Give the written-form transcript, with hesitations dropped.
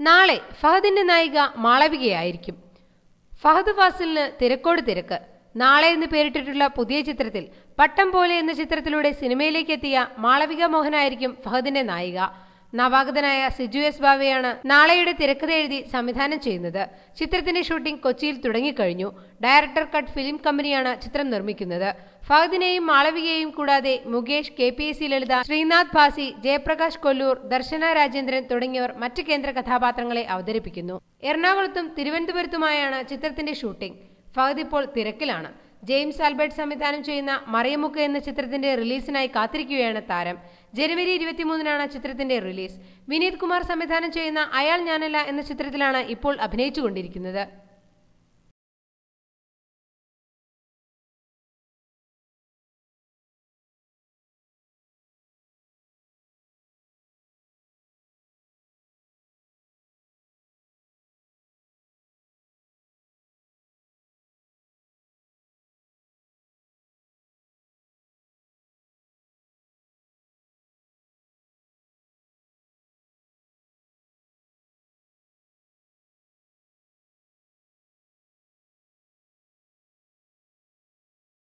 നാളെ ഫഹദിന്റെ നായിക മാളവികയായിരിക്കും. ഫഹദ് ഫാസിലിന് തിരക്കോട് തിരക്ക്. നാളെ എന്ന് പേരിട്ടിട്ടുള്ള പുതിയ ചിത്രത്തിൽ പട്ടം പോലെ എന്ന ചിത്രത്തിലൂടെ സിനിമയിലേക്ക് എത്തിയ മാളവിക മോഹനായിരിക്കും ഫഹദിന്റെ നായിക. നവാഗതനായ സിജു എസ് ബാവയാണ് നാളെയുടെ തിരക്കഥ എഴുതി സംവിധാനം ചെയ്യുന്നത്. ചിത്രത്തിന്റെ ഷൂട്ടിംഗ് കൊച്ചിയിൽ തുടങ്ങിക്കഴിഞ്ഞു. ഡയറക്ടർ കട്ട് ഫിലിം കമ്പനിയാണ് ചിത്രം നിർമ്മിക്കുന്നത്. ഫഹദിനെയും മാളവികയെയും കൂടാതെ മുകേഷ്, KPSC ലളിത, ശ്രീനാഥ് ഭാസി, ജയപ്രകാശ് കൊല്ലൂർ, ദർശന രാജേന്ദ്രൻ തുടങ്ങിയവർ മറ്റ് കേന്ദ്ര കഥാപാത്രങ്ങളെ അവതരിപ്പിക്കുന്നു. എറണാകുളത്തും തിരുവനന്തപുരത്തുമായാണ് ചിത്രത്തിന്റെ ഷൂട്ടിംഗ്. ഫഹദ് ഇപ്പോൾ തിരക്കിലാണ്. ജെയിംസ് ആൽബർട്ട് സംവിധാനം ചെയ്യുന്ന മറിയമുക്ക് എന്ന ചിത്രത്തിന്റെ റിലീസിനായി കാത്തിരിക്കുകയാണ് താരം. ജനുവരി 23-നാണ് ചിത്രത്തിന്റെ റിലീസ്. വിനീത് കുമാർ സംവിധാനം ചെയ്യുന്ന അയാൾ ഞാനല്ല എന്ന ചിത്രത്തിലാണ് ഇപ്പോൾ അഭിനയിച്ചുകൊണ്ടിരിക്കുന്നത്.